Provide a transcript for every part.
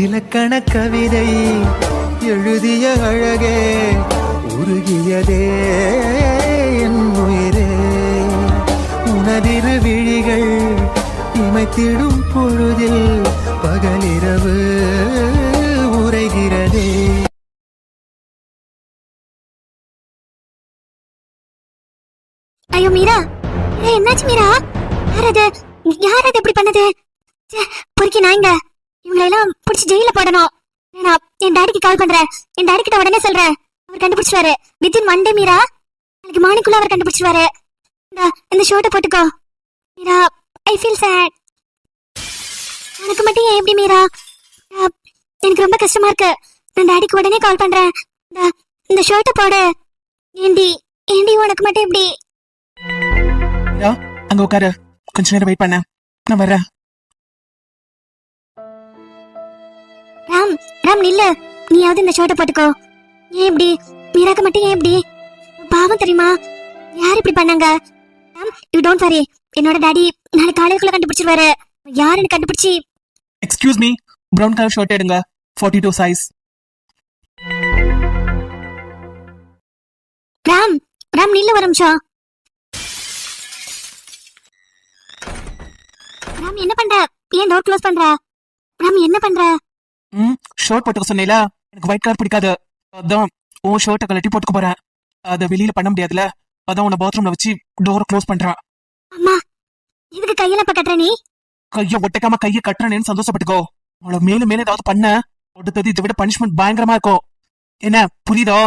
இலக்கண கவிதை எழுதிய அழகே உருகியதே என் உயிரே. உனதிரு விழிகள் இமைத்திடும் பொழுதில் பகலிரவு உரைகிறதே. ஐயோ மீரா, என்னாச்சு மீரா? யார் அது இப்படி பண்ணது? பொறுக்கி நாய்ங்க, இவங்களெல்லாம் பிடிச்சி ஜெயில போடணும். நான் என் டாடிக்கு கால் பண்றேன். என் டாடி கிட்ட உடனே சொல்றேன். அவர் கண்டுபிடிச்சிருவாரு. வித்தின் 1 day மீரா, எனக்கு மார்னிங்குள்ள அவர் கண்டுபிடிச்சிருவாரு. இந்த ஷர்ட்டை போட்டுக்கோ மீரா. I feel sad. உனக்கு மட்டும் ஏன் எப்படி மீரா? எனக்கு ரொம்ப கஷ்டமா இருக்கு. நான் டாடிக்கு உடனே கால் பண்றேன். இந்த ஷர்ட்டை போடு. ஏண்டி உனக்கு மட்டும் எப்படி? அங்க உட்காரு, கொஞ்ச நேரம் வெயிட் பண்ண, நான் வர்றேன். ராம் நில்லு. நீயாவது இந்த ஷர்ட்டை போட்டுக்கோ. ஏன் இப்படி? மீராக்கு மட்டும் ஏன் இப்படி? பாவம் தெரியுமா? யார் இப்படி பண்ணாங்க? Ram, you don't worry. என்னோட டாடி நாளைக்கு காலைக்குள்ள கண்டுபிடிச்சிருவாரு. யாருன்னு கண்டுபிடிச்சி. Excuse me, brown colour shirt எடுங்க, 42 சைஸ். ராம் நில்லு ஒரு நிமிஷம். ராம் என்ன பண்ற? ஏன் டோர் க்ளோஸ் பண்ற? ராம் என்ன பண்ற? ஷர்ட் போட்டுக்க சொன்னேல, எனக்கு ஒயிட் கலர் பிடிக்காது. அதான் உன் ஷர்ட்டை கலட்டி போட்டுக்க போறேன். அதை வெளியில பண்ண முடியாதுல, அதான் உன்னை பாத்ரூம்ல வச்சு டோரை க்ளோஸ் பண்றேன். அம்மா, இதுக்கு கையில இப்ப கட்டுற நீ? கைய ஒட்டைக்காம கைய கட்டுறேன்னு சந்தோஷப்பட்டுக்கோ. அவளை மேலும் மேலும் ஏதாவது பண்ண அடுத்தது இதை விட பனிஷ்மெண்ட் பயங்கரமா இருக்கும். என்ன புரியுதோ?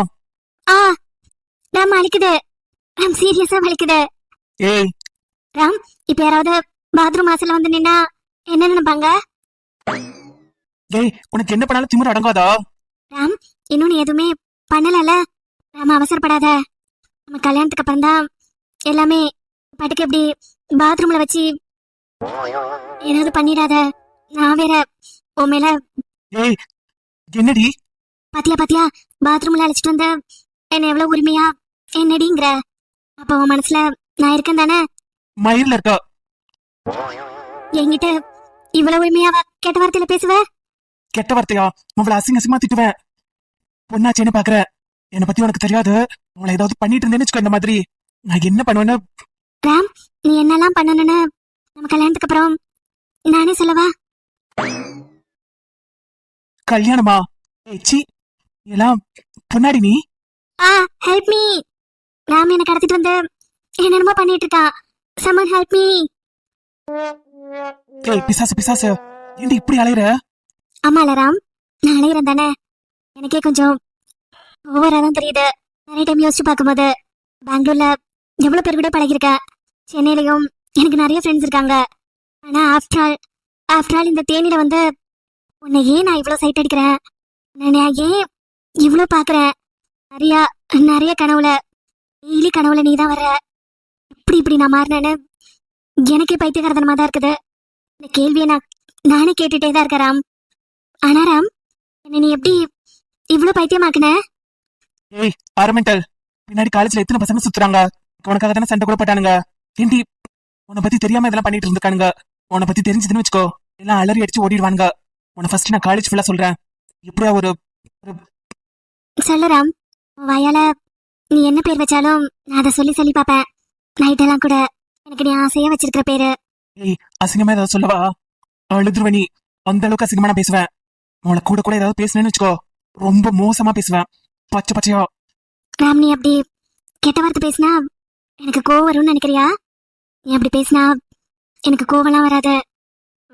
ராம் வலிக்குது. ராம் சீரியஸா வலிக்குது. ஏய் ராம், இப்ப யாராவது பாத்ரூம் வாசல்ல வந்து நின்னா என்ன நினைப்பாங்க? ஏய், உனக்கு என்ன பண்ணாலும் திமிரு அடங்காதா? ராம், இன்னும் நீ எதுவுமே பண்ணலல. ராம் அவசரப்படாத. நம்ம கல்யாணத்துக்கு அப்புறம் தான் எல்லாமே. பாட்டுக்கு எப்படி பாத்ரூம்ல வச்சு ஏதாவது பண்ணிடாத. நான் வேற உன் மேல. ஏய் என்னடி? பாத்தியா பாத்ரூம்ல அழைச்சிட்டு வந்த என்ன எவ்வளவு உரிமையா என்னடிங்கிற? அப்ப உன் மனசுல நான் இருக்கேன் தானே? மயிர்ல இருக்கா என்கிட்ட இவ்வளவு உரிமையாவா கெட்ட வார்த்தையில பேசுவ? கெட்ட வார்த்தையா? அவளை அசிங்கமா திட்டுவேன். பொண்ணாச்சேன்னு பாக்குற, என்னை பத்தி உனக்கு தெரியாது. அவளை ஏதாவது பண்ணிட்டு இருந்தேன்னு வச்சுக்கோ, இந்த மாதிரி நான் என்ன பண்ணுவேன்னு. ராம், நீ என்னெல்லாம் பண்ணணும்னு நம்ம கல்யாணத்துக்கு அப்புறம் நானே சொல்லவா? கல்யாணமா? ஏச்சி, எல்லாம் பொன்னாடி நீ. Help me. ராம் என்ன கடத்திட்டு வந்து என்னென்னமோ பண்ணிட்டு இருக்கான். Summon help me. ஏய் பிசாசு, ஏண்டி இப்படி அலையுற? ஆமால ராம், நான் அலையிறேன் தானே. எனக்கே கொஞ்சம் ஓவரா தான் தெரியுது. நிறைய டைம் யோசிச்சு பார்க்கும்போது பெங்களூர்ல எவ்வளவு பேர் கூட பழகிருக்கேன். சென்னையிலயும் எனக்கு நிறைய ஃப்ரெண்ட்ஸ் இருக்காங்க. ஆனா ஆஃப்டர் ஆல் இந்த தேனியில வந்து உன்னை ஏன் நான் இவ்வளவு சைட் அடிக்கிறேன்? நான் ஏன் இவ்வளவு பாக்குறேன்? நிறைய கனவுல டெய்லி கனவுல நீ தான் வர்ற. இப்படி நான் மாறினேன்னு எனக்கே பைத்தியகாரத்தனமா தான் இருக்குது. இந்த கேள்வியை நானே கேட்டுட்டே தான் இருக்கேன் ராம். ஆனா ராம், என்ன நீ எப்படி இவ்வளவு பைத்தியமாக்குன? ஏய் ஆரமெண்டல், பின்னாடி காலேஜ்ல எத்தனை பசங்க சுத்துறாங்க. உனக்காக தானே சண்டை கூட போட்டானுங்க. ஏண்டி உன்னை பத்தி தெரியாம இதெல்லாம் பண்ணிட்டு இருந்திருக்கானுங்க. உன்னை பத்தி தெரிஞ்சதுன்னு வச்சுக்கோ, எல்லாம் அலறி அடிச்சு ஓடிடுவானுங்க. உன்னை ஃபர்ஸ்ட் நான் காலேஜ் ஃபுல்லா சொல்றேன். எப்படியா ஒரு சொல்லு ராம். வாயால நீ என்ன பேர் வச்சாலும் நான் அதை சொல்லி பாப்பேன். நைட்டெல்லாம் கூட எனக்கு நீ ஆசையா வச்சிருக்கிற பேரு. ஏய் அசிங்கமா ஏதாவது சொல்லவா? அழுதுருவனி, அந்த அளவுக்கு அசிங்கமா நான் பேசுவேன். உங்களை கூட ஏதாவது பேசுனேன்னு வச்சுக்கோ, ரொம்ப மோசமா பேசுவேன். பச்சையா. ராம், நீ அப்படி கெட்ட வார்த்தை பேசினா எனக்கு கோவம் வரும்னு நினைக்கிறியா? நீ அப்படி பேசினா எனக்கு கோவம்லாம் வராது,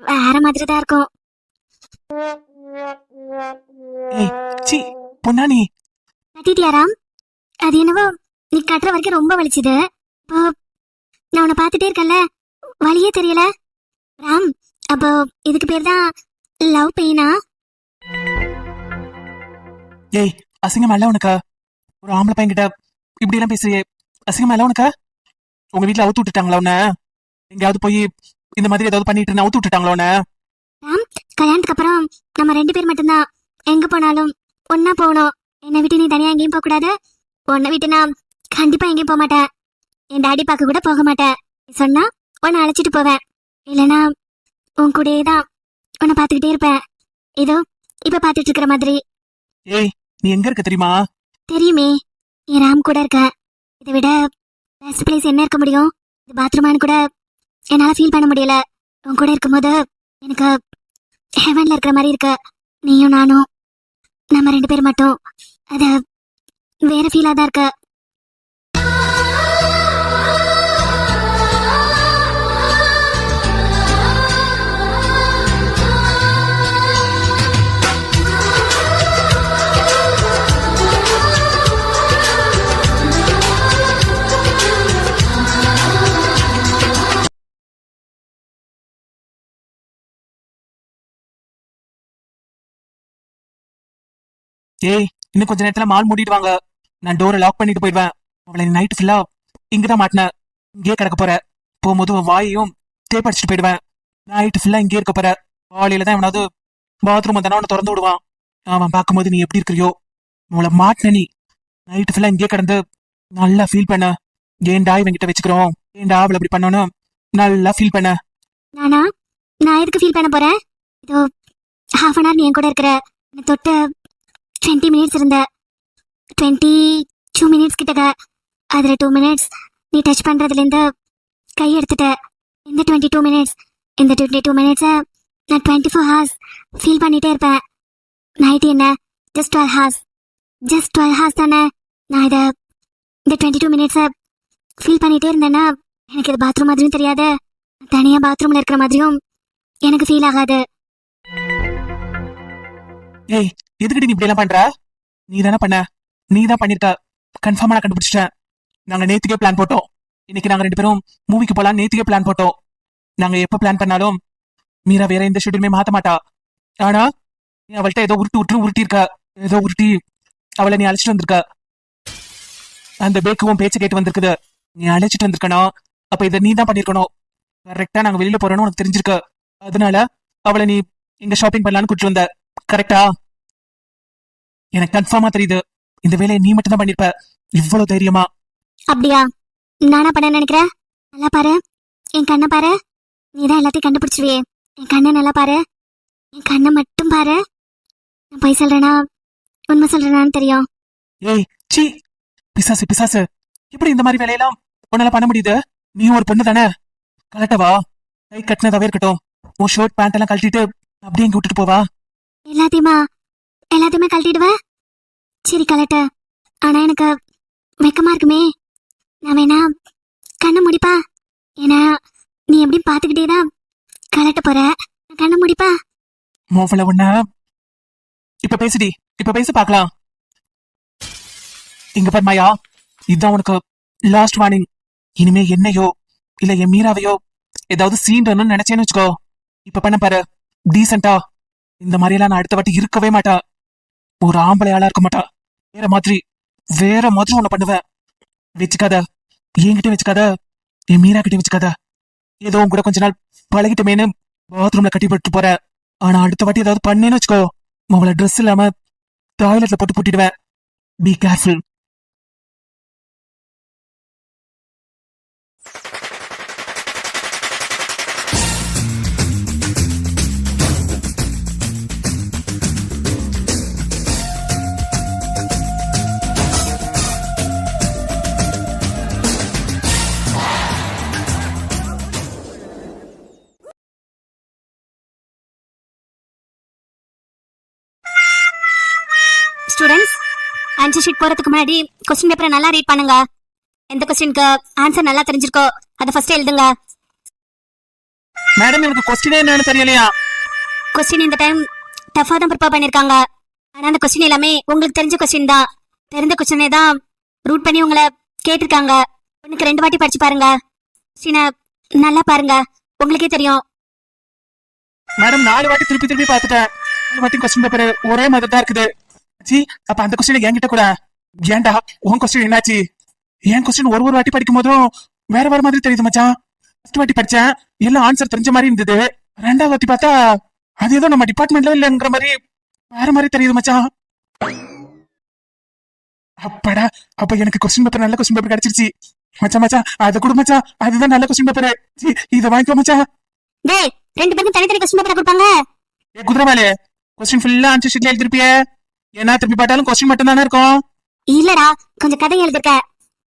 வேற மாதிரி தான் இருக்கும். ஏய் சி பொண்ணா நீ கட்டிட்டியா ராம்? அது என்னவோ நீ கட்டுற வரைக்கும் ரொம்ப வலிச்சுது. இப்போ நான் உன்னை பார்த்துட்டே இருக்கேன்ல, வலியே தெரியல. ராம், அப்போ இதுக்கு பேர் தான் லவ் பெயினா? ஏய் அசிங்கமா இல்ல உனக்கு? ஒரு ஆம்பளை பையன்கிட்ட இப்படி எல்லாம் பேசுறியே, அசிங்கமா இல்ல உனக்கு? உங்க வீட்டுல அவுத்து விட்டுட்டாங்களா உன்ன? எங்கயாவது போய் இந்த மாதிரி ஏதாவது பண்ணிட்டு இருந்தா அவுத்து விட்டுட்டாங்களா உன்ன? ராம், கல்யாணத்துக்கு அப்புறம் நம்ம 2 பேர் மட்டும்தான். எங்க போனாலும் ஒன்னா போகணும். என்னை விட்டு நீ தனியா எங்கேயும் போக கூடாது. உன்னை விட்டு நான் கண்டிப்பா எங்கேயும் போக மாட்டேன். என் டாடி பார்க்க கூட போக மாட்டேன். சொன்னா உன்னை அழைச்சிட்டு போவேன். இல்லைன்னா உன் கூடயே தான் உன்னை பார்த்துக்கிட்டே இருப்பேன். ஏதோ இப்ப பாத்துட்டு இருக்கிற மாதிரி. ஏய் நீ எங்க இருக்க தெரியுமா? தெரியுமே, என் ராம் கூட இருக்க. இதை விட பெஸ்ட் பிளேஸ் என்ன இருக்க முடியும்? இது பாத்ரூமான்னு கூட என்னால ஃபீல் பண்ண முடியல. உன் கூட இருக்கும்போது எனக்கு ஹெவன்ல இருக்கிற மாதிரி இருக்கு. நீயும் நானும், நம்ம 2 பேர் மட்டும். அது வேற ஃபீலா தான் இருக்கு. ஏய் இன்னும் கொஞ்ச நேரத்துல மால் மூடிடுவாங்க. நான் டோரை லாக் பண்ணிட்டு போயிடுவேன். அவளை நைட் ஃபுல்லா இங்கதான் மாட்டினேன். இங்கேயே கிடக்க போற. போகும்போது உன் வாயையும் தேப்படிச்சுட்டு போயிடுவேன். நைட்டு ஃபுல்லா இங்கே இருக்க போற. காலையில தான் எவனாவது பாத்ரூம் வந்தானா அவனை திறந்து விடுவான். அவன் பார்க்கும்போது நீ எப்படி இருக்கிறியோ, உங்களை மாட்டின நீ நைட்டு ஃபுல்லா இங்கே கிடந்து நல்லா ஃபீல் பண்ண. ஏன்டா இவங்கிட்ட வச்சுக்கிறோம், ஏன்டா அவளை அப்படி பண்ணணும், நல்லா ஃபீல் பண்ண. நானா? நான் எதுக்கு ஃபீல் பண்ண போறேன்? இதோ ஹாஃப் அன் ஹவர் நீ என் கூட இருக்கிற. என்னை தொட்டு 20 மினிட்ஸ் இருந்த. 22 மினிட்ஸ் கிட்டக்க. அதுல 2 மினிட்ஸ் நீ டச் பண்றதுல இருந்து கை எடுத்துட்ட. இந்த 22 மினிட்ஸ், இந்த 22 மினிட்ஸை நான் 24 ஹார்ஸ் ஃபீல் பண்ணிட்டே இருப்பேன். நைட் என்ன, ஜஸ்ட் 12 ஹார்ஸ். ஜஸ்ட் 12 ஹார்ஸ் தானே. நான் இந்த 22 மினிட்ஸை ஃபீல் பண்ணிட்டே இருந்தேன்னா எனக்கு இது பாத்ரூம் மாதிரியும் தெரியாது, தனியா பாத்ரூம்ல இருக்கிற மாதிரியும் எனக்கு ஃபீல் ஆகாது. ஏய் எதுக்கிட்ட நீ இப்படி எல்லாம் பண்ற? நீ தானே பண்ண, நீ தான் பண்ணிருக்க. கன்ஃபார்மா நான் கண்டுபிடிச்சிட்டேன். நாங்க நேத்துக்கே பிளான் போட்டோம். இன்னைக்கு நாங்க 2 பேரும் மூவிக்கு போலாம் நேத்துக்கே பிளான் போட்டோம். நாங்க எப்ப பிளான் பண்ணாலும் மீரா வேற எந்த ஷெட்யூலுமே மாத்த மாட்டா. ஆனா நீ அவள்கிட்ட ஏதோ உருட்டி இருக்க. ஏதோ உருட்டி அவளை நீ அழைச்சிட்டு வந்திருக்க. அந்த பேக்குவும் பேச்சு கேட்டு வந்திருக்குது. நீ அழைச்சிட்டு வந்திருக்கணும். அப்ப இதை நீ தான் பண்ணிருக்கணும். கரெக்டா நாங்க வெளியில போறோம்னு உனக்கு தெரிஞ்சிருக்க. அதனால அவளை நீ இங்க ஷாப்பிங் பண்ணலான்னு கூட்டிட்டு வந்த. கரெக்டா? எனக்கு கன்ஃபார்மா தெரியுது இந்த வேலையை நீ மட்டும் தான் பண்ணிருப்ப. இவ்வளவு தைரியமா? அப்படியா? நானா பண்ண நினைக்கிறேன்? நல்லா பாரு, என் கண்ணை பாரு. நீதான் எல்லாத்தையும் கண்டுபிடிச்சிருவியே. என் கண்ணை நல்லா பாரு, என் கண்ணை மட்டும் பாரு. நான் பொய் சொல்றேனா உண்மை சொல்றேனான்னு தெரியும். ஏய் சீ, பிசாசு பிசாசு, எப்படி இந்த மாதிரி வேலையெல்லாம் உன்னால பண்ண முடியுது? நீயும் ஒரு பொண்ணு தானே. கலட்டவா? கை கட்டினதாவே இருக்கட்டும். உன் ஷர்ட் பேண்ட் எல்லாம் கழட்டிட்டு அப்படியே இங்க விட்டுட்டு போவா. எல்லாத்தையுமே கழட்டிடுவேன். சரி கலட்ட. ஆனா எனக்கு வெக்கமா இருக்குமே. நான் வேணா கண்ணை முடிப்பா? ஏன்னா நீ எப்படி பாத்துக்கிட்டே தான் கலட்ட போற. நான் கண்ணை முடிப்பா? மோவல ஒண்ண இப்ப பேசுடி, இப்ப பேச பாக்கலாம். இங்க பர்மாயா, இதுதான் உனக்கு லாஸ்ட் வார்னிங். இனிமே என்னையோ இல்ல என் மீராவையோ ஏதாவது சீண்டன்னு நினைச்சேன்னு வச்சுக்கோ. இப்ப பண்ண பாரு டீசென்டா. இந்த மாதிரி எல்லாம் நான் அடுத்த வாட்டி இருக்கவே மாட்டா. ஒரு ஆம்பளையாளா இருக்க மாட்டா. வேற மாதிரி உன்னை பண்ணுவேன். வச்சுக்காத, என்கிட்ட வச்சுக்காத, என் மீரா கிட்ட வச்சுக்காத. ஏதோ உன் கூட கொஞ்ச நாள் பழகிட்டமேனு பாத்ரூம்ல கட்டி போட்டு போற. ஆனா அடுத்த வாட்டி ஏதாவது பண்ணேன்னு வச்சுக்கோ, அவளை ட்ரெஸ் இல்லாம டாய்லெட்ல போட்டு பூட்டிடுவேன். Be careful. Students, answer sheet போறதுக்கு முன்னாடி கொஸ்டின் பேப்பரை நல்லா ரீட் பண்ணுங்க. எந்த கொஸ்டினுக்கு ஆன்சர் நல்லா தெரிஞ்சிருக்கோ அதை ஃபர்ஸ்ட் எழுதுங்க. மேடம் எனக்கு கொஸ்டினே என்னன்னு தெரியலையா? கொஸ்டின் இந்த டைம் டஃபா தான் ப்ரிப்பேர் பண்ணிருக்காங்க. ஆனா அந்த கொஸ்டின் எல்லாமே உங்களுக்கு தெரிஞ்ச கொஸ்டின் தான். தெரிஞ்ச கொஸ்டினே தான் ரூட் பண்ணி உங்களை கேட்டிருக்காங்க. உனக்கு 2 வாட்டி படிச்சு பாருங்க. கொஸ்டினை நல்லா பாருங்க, உங்களுக்கே தெரியும். மேடம் 4 வாட்டி திருப்பி பார்த்துட்டேன். 4 வாட்டி கொஸ்டின் பேப்பர் ஒரே மாதிரி தான் இருக்குது. ஜி அப்ப அந்த கொஸ்டின் என்கிட்ட கூட ஏன்டா உன் கொஸ்டின் என்னாச்சு? என் கொஸ்டின் ஒரு வாட்டி படிக்கும் போதும் வேற மாதிரி தெரியுது மச்சான். ஃபர்ஸ்ட் வாட்டி படிச்சேன் எல்லாம் ஆன்சர் தெரிஞ்ச மாதிரி இருந்தது. 2வது வாட்டி பார்த்தா அது ஏதோ நம்ம டிபார்ட்மெண்ட்ல இல்லங்கிற மாதிரி வேற மாதிரி தெரியுது மச்சான். அப்படா, அப்ப எனக்கு கொஸ்டின் பேப்பர் நல்ல கொஸ்டின் பேப்பர் கிடைச்சிருச்சு மச்சான். அது கூட மச்சான், அதுதான் நல்ல கொஸ்டின் பேப்பர். இத வாங்கிக்கோ மச்சான். டேய், 2 பேருக்கும் தனித்தனி கொஸ்டின் பேப்பர் கொடுப்பாங்க. ஏ குதிரவாலே, கொஸ்டின் ஃபுல்லா ஆன்சர் ஷீட்ல எழுதிருப்பிய. ஏன்னா திருப்பி பார்த்தாலும் கொஸ்டின் மட்டும் தானே இருக்கும். இல்லடா, கொஞ்சம் கதை எழுதிருக்க.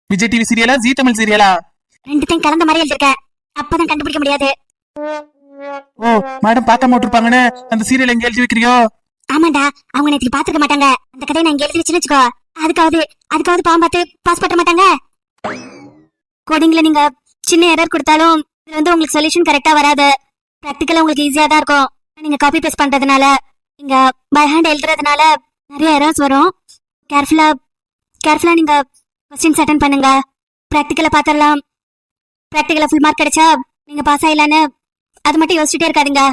விஜய் டிவி சீரியலா ஜீ தமிழ் சீரியலா? ரெண்டுத்தையும் கலந்த மாதிரி எழுதிருக்க. அப்பதான் கண்டுபிடிக்க முடியாது. ஓ மேடம் பார்க்காம விட்டுருப்பாங்கன்னு அந்த சீரியல் எங்க எழுதி வைக்கிறியோ? ஆமாண்டா, அவங்க நேற்று பாத்துக்க மாட்டாங்க. அந்த கதையை நான் இங்க எழுதி வச்சுன்னு வச்சுக்கோ. அதுக்காவது பாவம் பார்த்து பாஸ் பண்ண மாட்டாங்க. கோடிங்ல நீங்க சின்ன எரர் கொடுத்தாலும் இது உங்களுக்கு சொல்யூஷன் கரெக்டா வராது. பிராக்டிக்கலா உங்களுக்கு ஈஸியா தான் இருக்கும். நீங்க காப்பி பேஸ்ட் பண்றதுனால, நீங்க பை ஹேண்ட் எழுதுறதுனால நிறைய எரர்ஸ் வரும். கேர்ஃபுல்லா நீங்க கொஸ்டின்ஸ் அட்டென்ட் பண்ணுங்க. பிராக்டிக்கலா பாத்திரலாம். பிராக்டிக்கலா ஃபுல் மார்க் கிடைச்சா நீங்க பாஸ் ஆயிடலான்னு அது மட்டும் யோசிச்சுட்டே இருக்காதீங்க.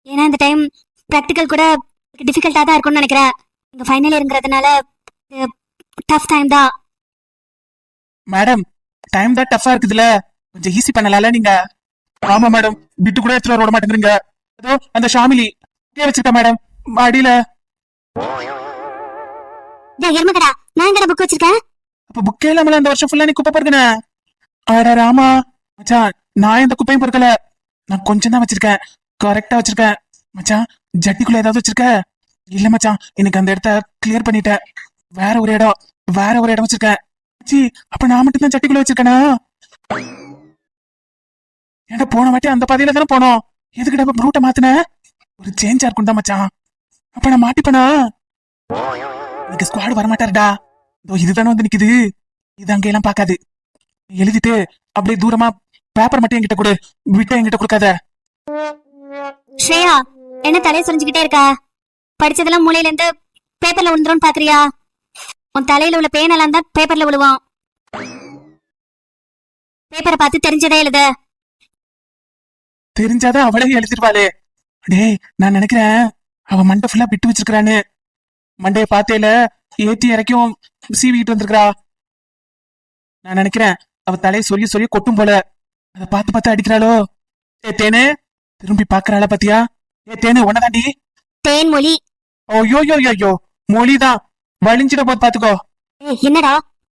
ஏன்னா இந்த டைம் பிராக்டிக்கல் கூட டிஃபிகல்ட்டா தான் இருக்கும்னு நினைக்கிறேன். நீங்க ஃபைனல் இருங்கிறதுனால டஃப் டைம் தான். மேடம் டைம் தான் டஃபா இருக்குதுல, கொஞ்சம் ஈஸி பண்ணலாம்ல நீங்க. ஆமா மேடம், பிட்டு கூட எடுத்துட்டு வர விட மாட்டேங்கிறீங்க. அதோ அந்த ஷாமிலி வச்சிருக்கா மேடம் அடியில. எருமகடா, நான் எங்கடா புக் வச்சிருக்கேன்? அப்ப புக்கே இல்லாமல இந்த வருஷம் ஃபுல்லா நீ குப்பை பொறுக்கன? அட ராமா மச்சான், நான் எந்த குப்பையும் பொறுக்கல. நான் கொஞ்சம் தான் வச்சிருக்கேன், கரெக்டா வச்சிருக்கேன். மச்சான் ஜட்டிக்குள்ள ஏதாவது வச்சிருக்க? இல்ல மச்சான், எனக்கு அந்த இடத்த கிளியர் பண்ணிட்டேன். வேற ஒரு இடம் வச்சிருக்கேன். சி, அப்ப நான் மட்டும் தான் ஜட்டிக்குள்ள வச்சிருக்கேனா? ஏன்டா போன வாட்டி அந்த பாதையில தானே போனோம், எதுக்கிட்ட இப்ப ரூட்டை மாத்தின? ஒரு சேஞ்சா இருக்கும் தான் மச்சான். அப்ப நான் மாட்டிப்பனா? எனக்கு ஸ்குவாட் வரமாட்டாருடா. இதுதானே வந்து நிக்குது. இது அங்க எல்லாம் பாக்காது. எழுதிட்டு அப்படியே தூரமா பேப்பர் மட்டும் என்கிட்ட கொடு, விட்ட என்கிட்ட கொடுக்காத. ஸ்ரேயா, என்ன தலையை சொரிஞ்சுக்கிட்டே இருக்கா? படிச்சதெல்லாம் மூளையில இருந்து பேப்பர்ல விழுந்துரும் பாக்குறியா? உன் தலையில உள்ள பேனெல்லாம் தான் பேப்பர்ல விழுவோம். பேப்பரை பார்த்து தெரிஞ்சதே எழுத. தெரிஞ்சாதான் அவளே எழுதிருவாளே. டேய், நான் நினைக்கிறேன் அவ மண்டை ஃபுல்லா விட்டு வச்சிருக்கான்னு. மண்டைய பார்த்தேல ஏத்தி இறக்கியும் சீவிக்கிட்டு வந்திருக்கா. நான் நினைக்கிறேன் அவ தலையை சொரிய கொட்டும் போல. அதை பார்த்து அடிக்கிறாளோ. ஏ தேனே, திரும்பி பாக்குறாளா பாத்தியா? ஏ தேனு, உன்னதாண்டி. தேன்மொழி. ஓ மொழிதான் வலிஞ்சிட போது பாத்துக்கோ. என்னடா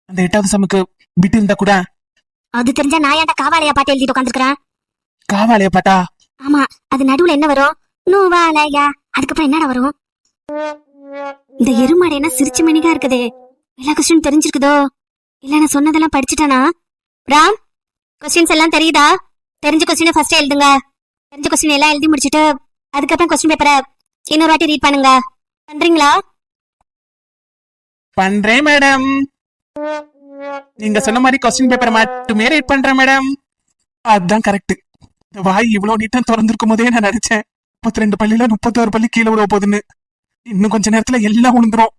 அந்த 8வது சமுக்கு விட்டு இருந்தா கூட. அது தெரிஞ்சா நான் ஏன்டா காவாலையா பாட்டு எழுதிட்டு உட்காந்துருக்கேன்? காவாலையா பாட்டா? ஆமா, அது நடுவுல என்ன வரும்? நூவாலையா. அதுக்கப்புறம் என்னடா வரும்? இந்த எருமாடு என்ன சிரிச்சு மணிக்கா இருக்குது. எல்லா கொஸ்டின் தெரிஞ்சிருக்குதோ இல்ல நான் சொன்னதெல்லாம் படிச்சுட்டானா? ராம், கொஸ்டின்ஸ் எல்லாம் தெரியுதா? தெரிஞ்ச கொஸ்டினை ஃபர்ஸ்ட் எழுதுங்க. தெரிஞ்ச கொஸ்டின் எல்லாம் எழுதி முடிச்சுட்டு அதுக்கப்புறம் கொஸ்டின் பேப்பரை இன்னொரு வாட்டி ரீட் பண்ணுங்க. பண்றீங்களா? பண்றேன் மேடம். நீங்க சொன்ன மாதிரி கொஸ்டின் பேப்பர் மட்டுமே ரீட் பண்றேன் மேடம். அதுதான் கரெக்ட். வாய் இவ்வளவு நீட்டா திறந்திருக்கும் போதே நான் நினைச்சேன் 32 பள்ளியில 31 பள்ளி கீழே விட போகுதுன்னு. இன்னும் கொஞ்ச நேரத்துல எல்லாம் விழுந்துரும்.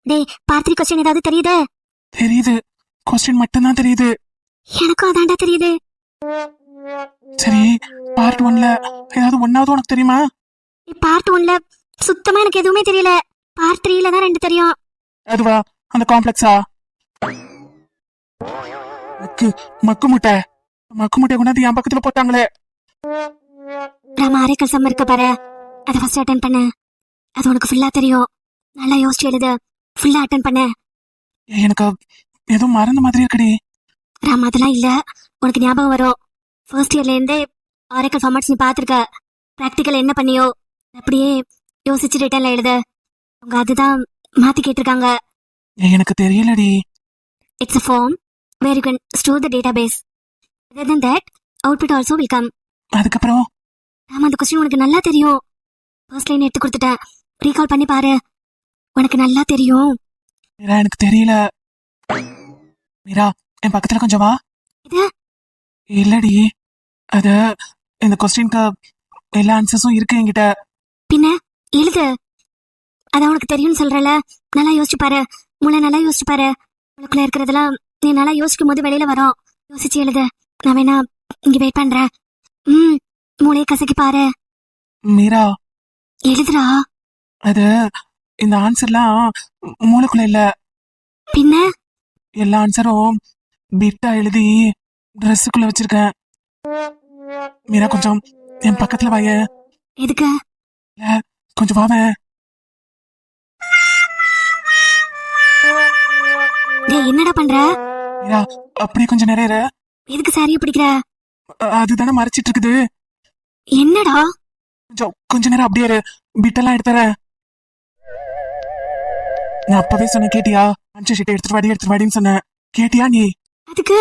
டேய், பார்ட் 3 கொஸ்டின் ஏதாவது தெரியுது? தெரியுது, கொஸ்டின் மட்டும் தான் தெரியுது. எனக்கும் அதான்டா தெரியுது. சரி, பார்ட் 1ல ஏதாவது ஒன்னாவது உனக்கு தெரியுமா? பார்ட் 1ல சுத்தமா எனக்கு எதுவுமே தெரியல. பார்ட் 3ல தான் 2 தெரியும். அதுவா, அந்த காம்ப்ளெக்ஸா? மக்கு முட்டை கொண்டாந்து என் பக்கத்துல போட்டாங்களே. ராம, அரைக்கல் சம் இருக்க பாரு, அதை ஃபர்ஸ்ட் அட்டென்ட் பண்ணு. அது உனக்கு ஃபுல்லா தெரியும். நல்லா யோசிச்சு எழுது. ஃபுல்லா அட்டென்ட் பண்ணு. எனக்கு ஏதோ மறந்த மாதிரி இருக்குடி. ராம், அதெல்லாம் இல்ல, உனக்கு ஞாபகம் வரும். ஃபர்ஸ்ட் இயர்ல இருந்தே ஆரக்கல் ஃபார்மேட்ஸ் நீ பாத்துருக்க. பிராக்டிக்கல் என்ன பண்ணியோ அப்படியே யோசிச்சு ரிட்டர்ன்ல எழுத. உங்க அதுதான் மாத்தி கேட்டிருக்காங்க. எனக்கு தெரியலடி. It's a form where you can store the database. Other than that, output also will come. அதுக்கப்புறம் ராம், அந்த கொஸ்டின் உனக்கு நல்லா தெரியும். ஃபர்ஸ்ட் லைன் எடுத்து கொடுத்துட்டேன், ரீகால் பண்ணி பாரு, உனக்கு நல்லா தெரியும். மீரா, எனக்கு தெரியல. மீரா, என் பக்கத்துல கொஞ்சம் வா. இது இல்லடி, அது இந்த கொஸ்டின்க்கு எல்லா ஆன்சர்ஸும் இருக்கு என்கிட்ட. பின்ன எழுது. அதான் உனக்கு தெரியும்னு சொல்றல, நல்லா யோசிச்சு பாரு. மூளை நல்லா யோசிச்சு பாரு. உனக்குள்ள இருக்கிறதெல்லாம் நீ நல்லா யோசிக்கும் போது வெளியில வரும். யோசிச்சு எழுது. நான் வேணா இங்க வெயிட் பண்றேன். மூளையை கசக்கி பாரு. மீரா, எழுதுறா. அது இந்த ஆன்சர்லாம் மூளைக்குள்ள இல்ல. பின்ன எல்லா ஆன்சரும் பிட்டா எழுதி ட்ரெஸ்ஸுக்குள்ள வச்சிருக்கேன். மீரா, கொஞ்சம் என் பக்கத்துல வாய. எதுக்கு? கொஞ்சம் வாவே. என்னடா பண்ற? மீரா, அப்படியே கொஞ்சம் நிறைய. எதுக்கு சாரிய பிடிக்கிற? அதுதானே மறைச்சிட்டு இருக்குது. என்னடா? கொஞ்ச நேரம் அப்படியே இரு. பிட்டெல்லாம் எடுத்துறேன். நான் அப்பவே சொன்னேன் கேட்டியா? அஞ்சு ஷீட்டை எடுத்துட்டு வாடின்னு சொன்னேன். கேட்டியா நீ? அதுக்கு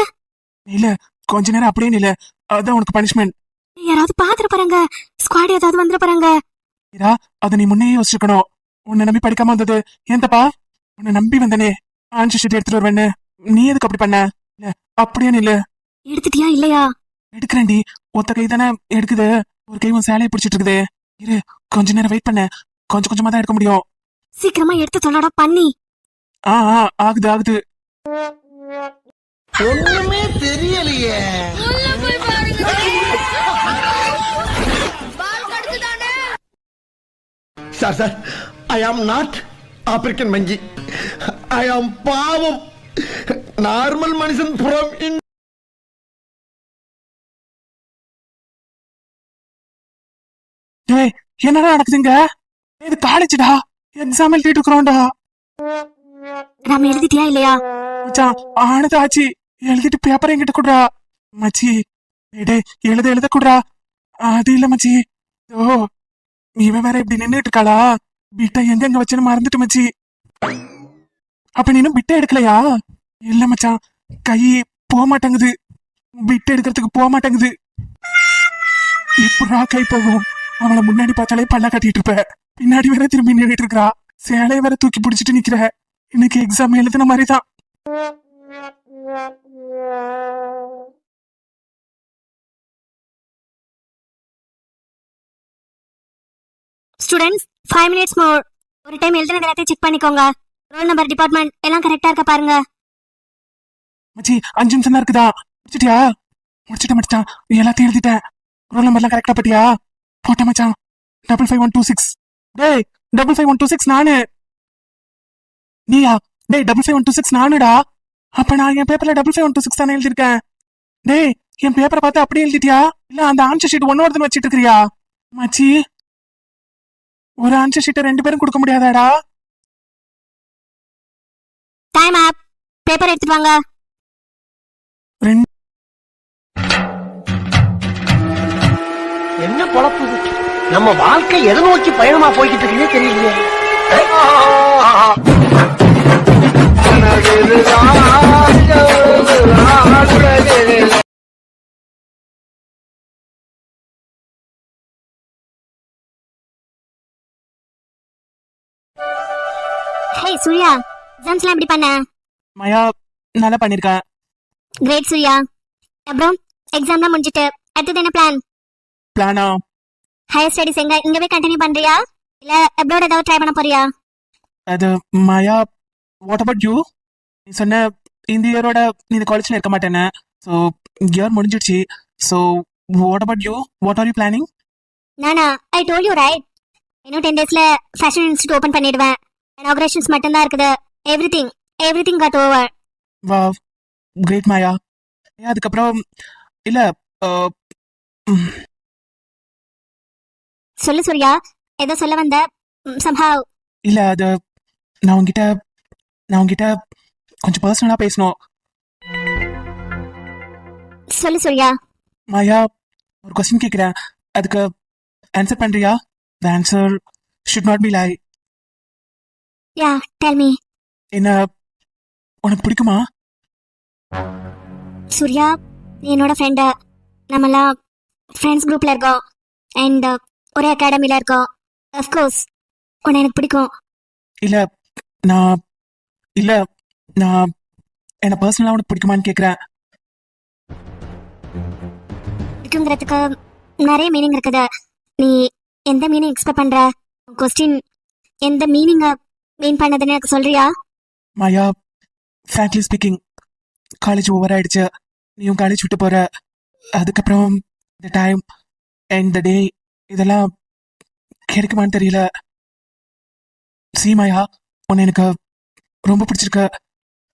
இல்ல, கொஞ்ச நேரம் அப்படியே நில. அதான் உனக்கு பனிஷ்மெண்ட். யாராவது பாத்துட்டு போறாங்க, ஸ்குவாட் ஏதாவது வந்துட போறாங்க. இதா அதை நீ முன்னே யோசிச்சுக்கணும். உன்னை நம்பி படிக்காம வந்தது ஏன் தப்பா? உன்னை நம்பி வந்தனே அஞ்சு ஷீட் எடுத்துட்டு வருவேன்னு. நீ எதுக்கு அப்படி பண்ண? இல்ல அப்படியே நில்லு. எடுத்துட்டியா இல்லையா? எடுக்கிறேன்டி. ஒத்த கை தானே எடுக்குது, ஒரு கை உன் சேலையை பிடிச்சிட்டு இருக்குது. இரு, கொஞ்ச நேரம் வெயிட் பண்ண. கொஞ்சம் கொஞ்சமா தான் எடுக்க முடியும். சீக்கிரமா எடுத்து தொல்லடா பண்ணி. ஆகுது. ஒண்ணுமே தெரியலையே. Sir, I am not African மங்கி. ஐ ஆம் பாவம் நார்மல் மனுஷன் ஃப்ரம் இன். ஏய், என்னடா நடக்குதுங்க? இது காலேஜ்டா, எக்ஸாம் எழுதிட்டு இருக்கிறோம்டா. ராம் எழுதிட்டியா இல்லையா? மச்சான் ஆனது ஆச்சு. எழுதிட்டு பேப்பர் என்கிட்ட குடுறா மச்சி. டேய் எழுத குடுறா. அது இல்ல மச்சி. ஓ, இவன் வேற இப்படி நின்னுட்டு இருக்காளா? பிட்ட எங்க வச்சேன்னு மறந்துட்டு மச்சி. அப்ப நீனும் பிட்ட எடுக்கலையா? இல்ல மச்சான், கை போக மாட்டேங்குது. பிட்ட எடுக்கிறதுக்கு போக மாட்டேங்குது. இப்படா கை போகும்? அவளை முன்னாடி பார்த்தாலே பல்ல கட்டிட்டு இருப்ப, பின்னாடி வேற திரும்பி நின்றுட்டு இருக்கா. சேலைய வேற தூக்கி பிடிச்சிட்டு நிக்கிற. இன்னைக்கு எக்ஸாம் எழுதுன மாதிரிதான். Students 5 minutes more. ஒரு டைம் எழுதுனது எல்லாத்தையும் செக் பண்ணிக்கோங்க. ரோல் நம்பர், டிபார்ட்மெண்ட் எல்லாம் கரெக்டா இருக்கா பாருங்க. மச்சி 5 நிமிஷம் தான் இருக்குதா? முடிச்சிட்டியா? முடிச்சிட்டேன். எல்லாத்தையும் எழுதிட்டேன். ரோல் நம்பர்லாம் கரெக்டா பத்தியா? போட்டேன் மச்சான். 55126. டேய் 55126 நானு. நீயா? டேய் 55126 நானுடா. அப்ப நான் என் பேப்பர்ல 55126 தானே எழுதிருக்கேன். டேய், என் பேப்பரை பார்த்து அப்படியே எழுதிட்டியா? இல்ல அந்த ஆன்சர் ஷீட் ஒன்னொருத்தன் வச்சிட்டு இருக்கிறியா? மச்சி, ஒரு ஆன்சர் ஷீட்டை 2 பேரும் கொடுக்க முடியாதாடா? டைம் அப். பேப்பர் எடுத்துட்டு வாங்க. என்ன பொழப்பு நம்ம வாழ்க்கை எதை நோக்கி பயணமா போய்கிட்டு இருக்குன்னே தெரியலையே. ஹே சூர்யா, எக்ஸாம்ஸ்லாம் எப்படி பண்ண? மயா நல்லா பண்ணிருக்கேன். கிரேட் சூர்யா. அப்புறம் எக்ஸாம்லாம் முடிஞ்சிட்டு அடுத்தது என்ன பிளான்? பிளானா? ஹையர் ஸ்டடீஸ் இங்கவே கண்டினியூ பண்றியா இல்ல அப்ராட் ஏதாவது ட்ரை பண்ண போறியா? அது மாயா, வாட் அபவுட் யூ? நீ சொன்ன இந்த இயரோட நீ இந்த காலேஜ்ல இருக்க மாட்டேன்னு. ஸோ இயர் முடிஞ்சிடுச்சு. So what about you? What are you planning? நானா? I told you right. இன்னும் 10 daysல ஃபேஷன் இன்ஸ்டியூட் ஓபன் பண்ணிடுவேன். இனாகுரேஷன்ஸ் மட்டும் தான் இருக்குது. Everything got over. Wow, great Maya. அதுக்கப்புறம் இல்ல, சொல்லு சூர்யா, ஏதோ சொல்ல வந்த. somehow இல்ல அது நான் உங்ககிட்ட கொஞ்சம் பர்சனலா பேசணும். சொல்லு சூர்யா. மாயா, ஒரு கொஸ்டின் கேட்கிறேன், அதுக்கு ஆன்சர் பண்றியா? The answer should not be lie. Yeah, tell me. என்ன உனக்கு பிடிக்குமா? சூர்யா, நீ என்னோட ஃப்ரெண்டு. நம்மலாம் ஃப்ரெண்ட்ஸ் குரூப்ல இருக்கோம் அண்ட் ஒரே அகாடமில இருக்கோம். அஃப்கோர்ஸ் உன்னை எனக்கு பிடிக்கும். இல்ல நான் என்ன பர்சனலா உனக்கு பிடிக்குமான்னு கேக்குறேன். பிடிக்குங்கிறதுக்கு நிறைய மீனிங் இருக்குது. நீ எந்த மீனிங் எக்ஸ்பெக்ட் பண்ற? கொஸ்டின் எந்த மீனிங்க மீன் பண்ணதுன்னு எனக்கு சொல்றியா? மாயா, frankly ஸ்பீக்கிங், காலேஜ் ஓவர் ஆயிடுச்சு. நீயும் காலேஜ் விட்டு போற. அதுக்கப்புறம் the டைம் அண்ட் the டே இதெல்லாம் கிடைக்குமான்னு தெரியல. See மாயா, உன்னை எனக்கு ரொம்ப பிடிச்சிருக்கு.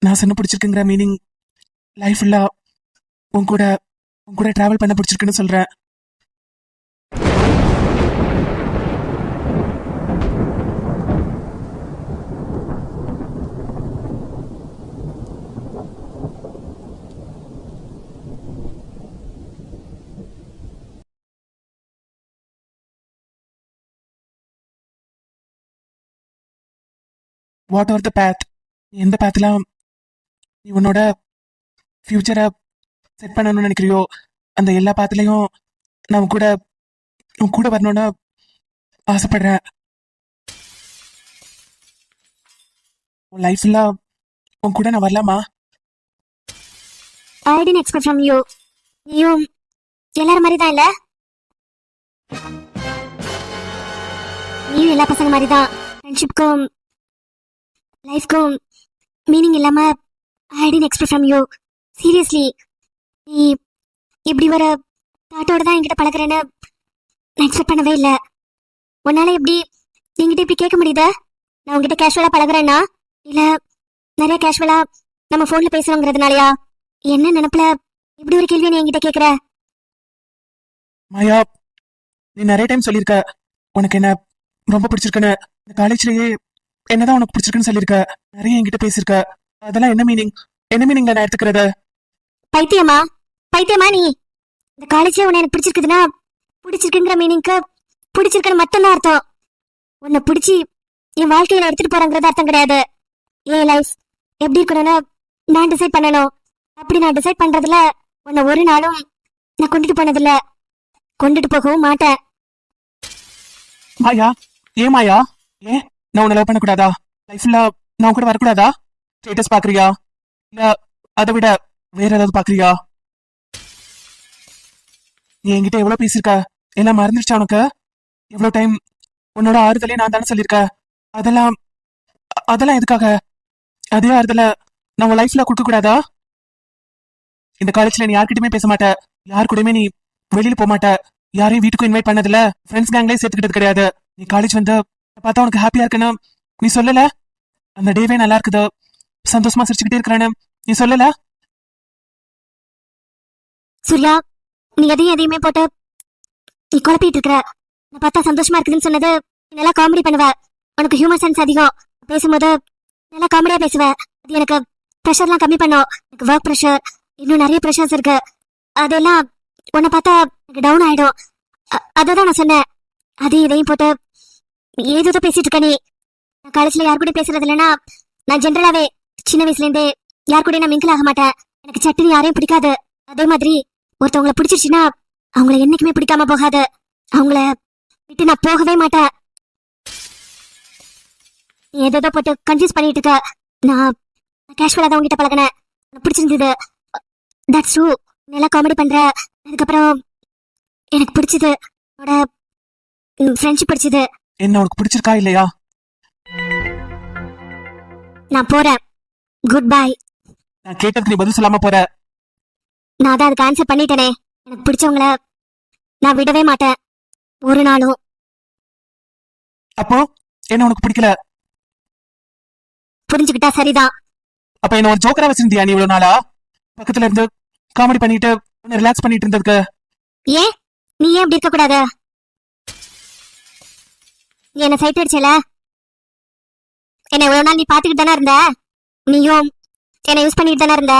நான் சொன்ன பிடிச்சிருக்குங்கிற மீனிங் லைஃப் ஃபுல்லா உன் கூட டிராவல் பண்ண பிடிச்சிருக்குன்னு சொல்றேன். வாட் ஆர் த பேத், எந்த பேத்லாம் நீ உன்னோட ஃபியூச்சரை செட் பண்ணணும்னு நினைக்கிறியோ அந்த எல்லா பேத்லயும் நான் உன் கூட வரணும்னு ஆசைப்படுறேன். உன் லைஃப்ல உன் கூட நான் வரலாமா? ஐ டென்ட் எக்ஸ்பெக்ட் ஃப்ரம் யூ. நீயும் எல்லாரும் மாதிரி தான் இல்ல? நீயும் எல்லா பசங்க மாதிரி தான். ஃப்ரெண்ட்ஷிப்க்கும் லைஃப்க்கும் மீனிங் இல்லாம I didn't expect from you. Seriously, நீ இப்படி ஒரு தாட்டோட தான் என்கிட்ட பழகுறேன்னு நான் எக்ஸ்பெக்ட் பண்ணவே இல்லை. உன்னால எப்படி என்கிட்ட இப்படி கேட்க முடியுதா? நான் உங்ககிட்ட கேஷுவலா பழகுறேன்னா இல்ல நிறைய கேஷுவலா நம்ம போன்ல பேசுறோங்கிறதுனாலயா? என்ன நினைப்புல இப்படி ஒரு கேள்வி நீ என்கிட்ட கேக்குற? மாயா, நீ நிறைய டைம் சொல்லியிருக்க உனக்கு என்ன ரொம்ப பிடிச்சிருக்குன்னு. இந்த காலேஜ்லயே என்னதான் உனக்கு பிடிச்சிருக்குன்னு சொல்லியிருக்க. நிறைய என்கிட்ட பேசியிருக்க. அதெல்லாம் என்ன மீனிங்ல நான் எடுத்துக்கிறது? பைத்தியமா நீ? இந்த காலேஜ்ல உன்னை எனக்கு பிடிச்சிருக்குதுன்னா பிடிச்சிருக்குங்கிற மீனிங்க்கு பிடிச்சிருக்குன்னு மட்டும்தான் அர்த்தம். உன்னை பிடிச்சி என் வாழ்க்கையில எடுத்துட்டு போறங்கிறது அர்த்தம் கிடையாது. என் லைஃப் எப்படி இருக்கணும்னு நான் டிசைட் பண்ணணும். அப்படி நான் டிசைட் பண்றதுல உன்னை ஒரு நாளும் நான் கொண்டுட்டு போனதில்ல, கொண்டுட்டு போகவும் மாட்டேன். மாயா, ஏன் மாயா? ஏன் நான் உன்னை லவ் பண்ணக்கூடாதா? லைஃப்ல நான் கூட வரக்கூடாதா? ஸ்டேட்டஸ் பாக்குறியா இல்ல அதை விட வேற ஏதாவது பாக்குறியா? நீ என்கிட்ட எவ்வளவு பேசியிருக்க, எல்லாம் மறந்துருச்சா உனக்கு? எவ்வளவு டைம் உன்னோட ஆறுதலே நான் தானே சொல்லியிருக்க. அதெல்லாம் எதுக்காக? அதே ஆறுதல நான் உன் லைஃப்ல கொடுக்க கூடாதா? இந்த காலேஜ்ல நீ யார்கிட்டயுமே பேச மாட்ட, யார் கூடயுமே நீ வெளியில போக மாட்ட, யாரையும் வீட்டுக்கும் இன்வைட் பண்ணதில்ல, ஃப்ரெண்ட்ஸ் கேங்லயே சேர்த்துக்கிட்டது கிடையாது. நீ காலேஜ் வந்து பார்த்தா உனக்கு ஹாப்பியா இருக்குன்னு நீ சொல்லல? அந்த டேவே நல்லா இருக்குது, சந்தோஷமா சிரிச்சுக்கிட்டே இருக்கிறான்னு நீ சொல்லல? சூர்யா, நீ எதையுமே போட்டு நீ குழப்பிட்டு இருக்கிற. நான் பார்த்தா சந்தோஷமா இருக்குதுன்னு சொன்னது நீ நல்லா காமெடி பண்ணுவ. உனக்கு ஹியூமர் சென்ஸ் அதிகம். பேசும்போது நல்லா காமெடியா பேசுவ. அது எனக்கு ப்ரெஷர்லாம் கம்மி பண்ணும். எனக்கு ஒர்க் ப்ரெஷர், இன்னும் நிறைய ப்ரெஷர்ஸ் இருக்கு. அதெல்லாம் உன்னை பார்த்தா எனக்கு டவுன் ஆயிடும். அததான் நான் சொன்னேன். அதையும் இதையும் போட்டு ஏதோ பேசிட்டு இருக்க நீ. நான் காலேஜ்ல யார் கூட பேசுறது இல்லைன்னா நான் ஜென்ரலாவே சின்ன வயசுல இருந்தே யார் கூட நான் மிங்கிள் ஆக மாட்டேன். எனக்கு சட்டுன்னு யாரையும் பிடிக்காது. அதே மாதிரி ஒருத்தவங்களை பிடிச்சிருச்சுன்னா அவங்கள என்னைக்குமே பிடிக்காம போகாது. அவங்கள விட்டு நான் போகவே மாட்டேன். நீ ஏதோ போட்டு கன்ஃபியூஸ் பண்ணிட்டு இருக்க. நான் கேஷுவலா தான் உங்ககிட்ட பழகினேன். எனக்கு பிடிச்சிருந்தது. That's true. நல்லா காமெடி பண்ற. அதுக்கப்புறம் எனக்கு பிடிச்சது உன்னோட ஃப்ரெண்ட்ஷிப் பிடிச்சது. என்ன உனக்கு பிடிச்சிருக்கா இல்லையா? நான் போறேன். Good bye. நான் கேட்டதுக்கு நீ பதில் சொல்லாம போற. நான் தான் அதுக்கு ஆன்சர் பண்ணிட்டேனே. எனக்கு பிடிச்சவங்கள நான் விடவே மாட்டேன் ஒரு நாளும். அப்போ என்ன உனக்கு பிடிக்கல? புரிஞ்சுக்கிட்டா சரிதான். அப்ப என்ன ஒரு ஜோக்கரா வச்சிருந்தியா நீ இவ்வளவு நாளா? பக்கத்துல இருந்து காமெடி பண்ணிட்டு உன்னை ரிலாக்ஸ் பண்ணிட்டு இருந்ததுக்கு. ஏன் நீ ஏன் இப்படி இருக்க கூடாது? நீ என்ன சைட் அடிச்சல. என்ன இவ்வளவு நாள் நீ பாத்துக்கிட்டு தானே இருந்த. நீயும் என்ன யூஸ் பண்ணிட்டு தானே இருந்த.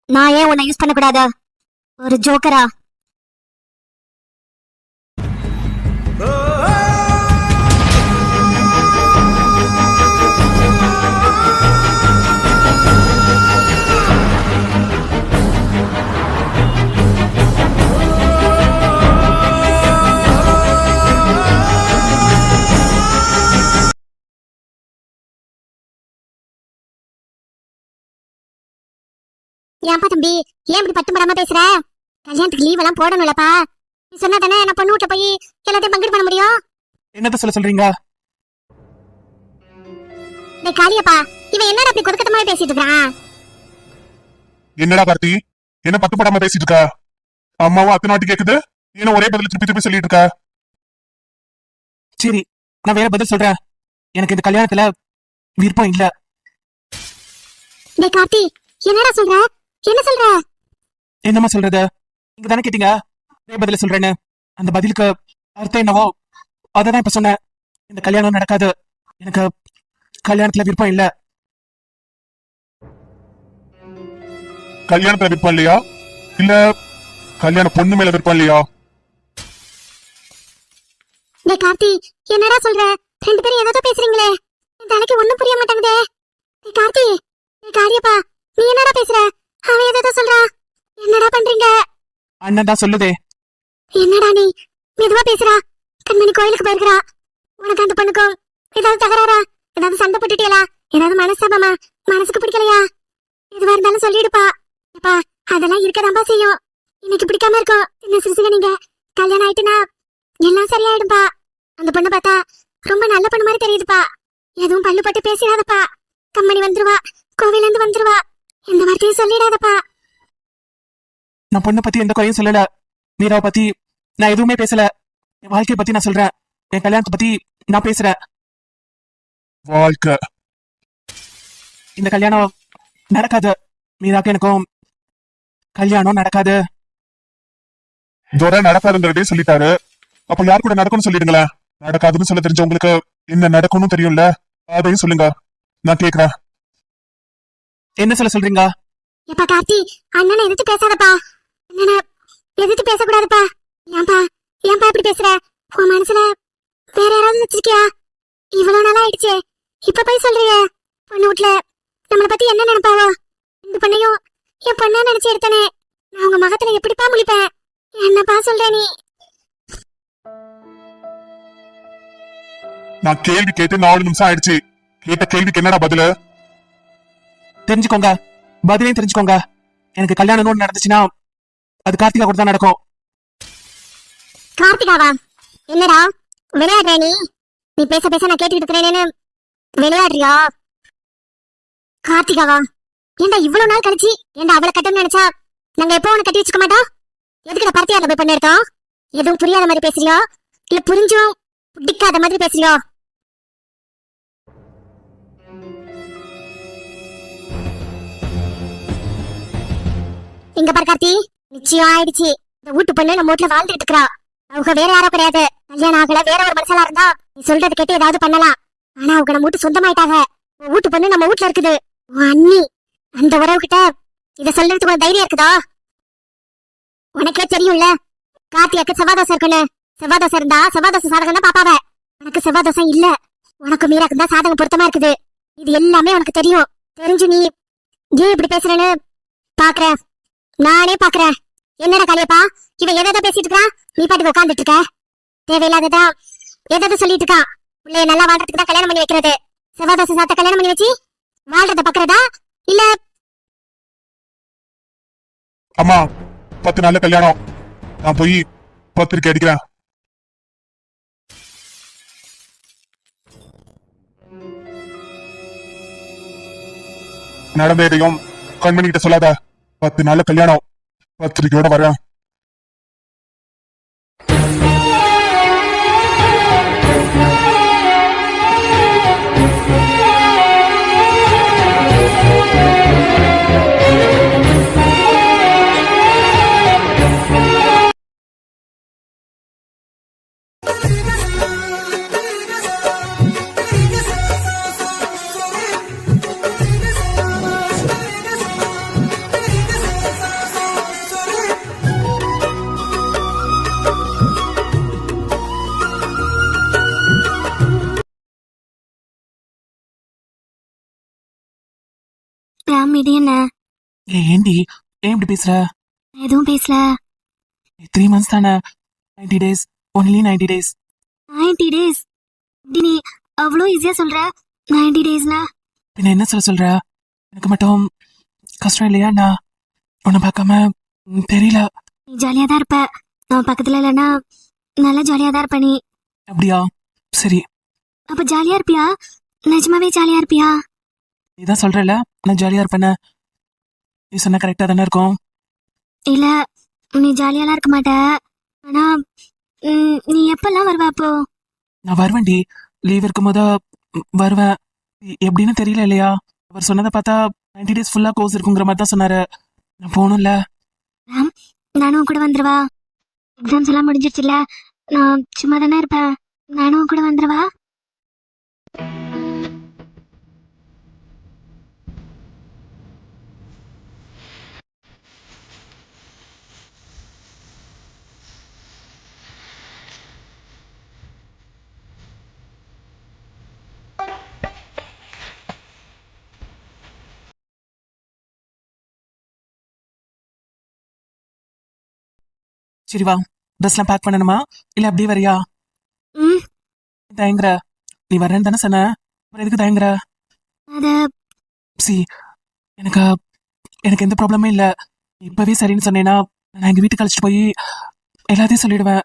நான் ஏன் உன்னை யூஸ் பண்ணக்கூடாது? ஒரு ஜோக்கரா? ஏன்பா தம்பி, ஏன் இப்படி பட்டு படாம பேசுற? கல்யாணத்துக்கு லீவ் எல்லாம் போடணும்லப்பா. நீ சொன்னா தானே நான் பொண்ணு வீட்டுல போய் எல்லாத்தையும் பங்கிட்டு பண்ண முடியும். என்னத்த சொல்றீங்க? டேய் காளியப்பா, இவன் என்னடா அப்படி கொடுக்கத்தமாவே பேசிட்டு இருக்கான்? என்னடா கார்த்தி, என்ன பத்து படாம பேசிட்டு இருக்க? அம்மாவும் அத்தனை வாட்டி கேக்குது, என்ன ஒரே பதில் திருப்பி திருப்பி சொல்லிட்டு இருக்க? சரி, நான் வேற பதில் சொல்றேன். எனக்கு இந்த கல்யாணத்துல விருப்பம் இல்ல. டேய் கார்த்தி, என்னடா சொல்ற? என்ன சொல்ற? என்னமா சொல்றது? நீங்க தானே கேட்டீங்க வேற பதில சொல்றேன்னு. அந்த பதிலுக்கு அர்த்தம் என்னவோ அததான் இப்ப சொன்னேன். இந்த கல்யாணம் நடக்காது. எனக்கு கல்யாணத்துல விருப்பம் இல்ல. கல்யாணத்துல விருப்பம் இல்லையா? இல்ல கல்யாண பொண்ணு மேல விருப்பம் இல்லையா? டேய் கார்த்தி, என்னடா சொல்ற? ரெண்டு பேரும் ஏதோ பேசுறீங்களே. என் தலைக்கு ஒண்ணும் புரிய மாட்டேங்குதே. ஏய் கார்த்தி, ஏய் காரியப்பா, நீ என்னடா பேசுற? அவன் ஏதோ சொல்றா. என்னடா பண்றீங்க? அண்ணன் தான் சொல்லுதே. என்னடா நீ மெதுவா பேசுறா? கண்மணி கோயிலுக்கு போயிருக்கிறா. உனக்கு அந்த பொண்ணுக்கும் ஏதாவது தகராறா? ஏதாவது சண்டை போட்டுட்டியலா? ஏதாவது மனஸ்தாபமா? மனசுக்கு பிடிக்கலையா? எதுவா இருந்தாலும் சொல்லிடுப்பா. அப்பா அதெல்லாம் இருக்கதாம்பா செய்யும். இன்னைக்கு பிடிக்காம இருக்கும். என்ன சிரிச்சுங்க நீங்க? கல்யாணம் ஆயிட்டுனா எல்லாம் சரியாயிடும்பா. அந்த பொண்ணு பார்த்தா ரொம்ப நல்ல பொண்ணு மாதிரி தெரியுதுப்பா. எதுவும் பல்லு பட்டு பேசிடாதப்பா. கம்பெனி வந்துருவா, கோவில இருந்து வந்துருவா. எந்த வார்த்தையும் சொல்லிடாதப்பா. நான் பொண்ணை பத்தி எந்த குறையும் சொல்லல. மீராவை பத்தி நான் எதுவுமே பேசல. என் வாழ்க்கைய பத்தி நான் சொல்றேன். என் கல்யாணத்தை பத்தி நான் பேசுறேன். வாழ்க்கை இந்த கல்யாணம் நடக்காது. மீராக்கு எனக்கும் கல்யாணம் நடக்காது. துரை நடக்காதுங்கிறதே சொல்லிட்டாரு. அப்ப யார் கூட நடக்கும்னு சொல்லிடுங்களேன். நடக்காதுன்னு சொல்ல தெரிஞ்ச உங்களுக்கு என்ன நடக்கும்னு தெரியும்ல, அதையும் சொல்லுங்க, நான் கேக்குறேன். என்ன சொல்ல சொல்றீங்க? எப்பா கார்த்தி, அண்ணனை எதிர்த்து பேசாதப்பா. அண்ணனை எதிர்த்து பேசக்கூடாதுப்பா. ஏன்பா ஏன்பா இப்படி பேசுற? உன் மனசுல வேற யாராவது வச்சிருக்கியா? இவ்வளவு நாளா ஆயிடுச்சே, இப்ப போய் சொல்றிய? பொண்ணு வீட்டுல நம்மளை பத்தி என்ன நினைப்பாவோ? இந்த பொண்ணையும் என் பொண்ணா நினைச்சு எடுத்தனே. நான் உங்க மகத்துல எப்படிப்பா முழிப்பேன்? என்னப்பா சொல்ற நீ? நான் கேள்வி கேட்டு 4 நிமிஷம் ஆயிடுச்சு. கேட்ட கேள்விக்கு என்னடா பதிலு? தெரிஞ்சுக்கோங்க, பதிலையும் தெரிஞ்சுக்கோங்க. எனக்கு கல்யாணம் நடந்துச்சுன்னா அது கார்த்திகா கூட தான் நடக்கும். கார்த்திகாவா? என்னடா விளையாடுற நீ? நீ பேச பேச நான் கேட்டுக்கிட்டு இருக்கிறேன்னு விளையாடுறியா? கார்த்திகாவா? ஏண்டா இவ்வளவு நாள் கழிச்சு ஏண்டா அவளை கட்டணும்னு நினைச்சா நாங்க எப்போ உனக்கு கட்டி வச்சுக்க மாட்டோம்? எதுக்கு பருத்தியால போய் பண்ண எடுத்தோம்? எதுவும் புரியாத மாதிரி பேசுறியோ இல்ல புரிஞ்சும் பிடிக்காத மாதிரி பேசுறியோ? இங்க பாரு கார்த்தி, நிச்சயம் ஆயிடுச்சு. இந்த வீட்டு பொண்ணு நம்ம வீட்டுல வாழ்ந்துட்டு இருக்கா. அவங்க வேற யாரோ கிடையாது. கல்யாணம் ஆகல வேற ஒரு மனுஷனா இருந்தா நீ சொல்றது கேட்டு ஏதாவது பண்ணலாம். ஆனா அவங்க நம்ம வீட்டு சொந்தமாயிட்டாங்க. வீட்டு பொண்ணு நம்ம வீட்டுல இருக்குது. உன் அண்ணி அந்த உறவு கிட்ட இத சொல்றதுக்கு ஒரு தைரியம் இருக்குதா? உனக்கே தெரியும்ல கார்த்தியாக்கு செவ்வாதோசம் இருக்குன்னு. செவ்வாதோசம் இருந்தா செவ்வாதோசம் சாதகம் தான் பாப்பாவ. உனக்கு செவ்வாதோசம் இல்ல. உனக்கு மீராக்கு தான் சாதகம் பொருத்தமா இருக்குது. இது எல்லாமே உனக்கு தெரியும். தெரிஞ்சு நீ ஏன் இப்படி பேசுறேன்னு பாக்குறேன், நானே பாக்குறேன். என்னடா காளியப்பா, இவன் எதை பேசிட்டு இருக்கா? நீ பாட்டுக்கு உட்காந்துட்டு இருக்க. தேவையில்லாததா எதாவது சொல்லிட்டு இருக்கா. பிள்ளைய நல்லா வாழ்றதுக்கு தான் கல்யாணம் பண்ணி வைக்கிறது. செவ்வாதோசம் சாத்த கல்யாணம் பண்ணி வச்சு வாழ்றத பாக்குறதா இல்ல? அம்மா 10 நாள்ல கல்யாணம். நான் போய் பத்திரிக்கை அடிக்கிறேன். நடந்த எதையும் கண்மணி கிட்ட சொல்லாத. 10 நாள்ல கல்யாணம். பத்திரிக்கையோட வரேன். ராம், இது என்ன? ஏண்டி ஏன் இப்படி பேசுற? எதுவும் பேசல. 3 months தானே. 90 days, only 90 days. 90 days? இப்படி நீ அவ்வளோ ஈஸியா சொல்ற? 90 daysனா பின்ன என்ன சொல்ற? எனக்கு மட்டும் கஷ்டம் இல்லையா? நான் உன்னை பார்க்காம தெரியல. நீ ஜாலியா தான் இருப்ப. நான் பக்கத்துல இல்லைன்னா நல்லா ஜாலியா தான் இருப்ப நீ. அப்படியா? சரி, அப்ப ஜாலியா இருப்பியா? நிஜமாவே ஜாலியா இருப்பியா? நீதான் சொல்றல நான் ஜாலியா இருப்பேன்னு. நீ சொன்ன கரெக்டா தானே இருக்கும். இல்ல, நீ ஜாலியாலாம் இருக்க மாட்ட. ஆனா நீ எப்பெல்லாம் வருவ அப்போ? நான் வருவேன்டி. லீவ் இருக்கும் போது வருவேன். எப்படின்னு தெரியல இல்லையா? அவர் சொன்னதை பார்த்தா 90 days ஃபுல்லா கோர்ஸ் இருக்குங்கிற மாதிரி தான் சொன்னாரு. நான் போகணும்ல. ராம், நானும் கூட வந்துருவா. எக்ஸாம்ஸ் எல்லாம் முடிஞ்சிருச்சுல, நான் சும்மா தானே இருப்பேன். நானும் கூட வந்துருவா. சரி வா, ட்ரெஸ்லாம் பேக் பண்ணணுமா இல்ல அப்படியே வரியா? ம் தயங்குற? நீ வரேன்னு தானே சொன்ன, அப்புறம் எதுக்கு தயங்குற? அது சி, எனக்கு எனக்கு எந்த ப்ராப்ளமே இல்ல. இப்பவே சரின்னு சொன்னேன்னா நான் எங்க வீட்டுக்கு அழைச்சிட்டு போய் எல்லாத்தையும் சொல்லிடுவேன்.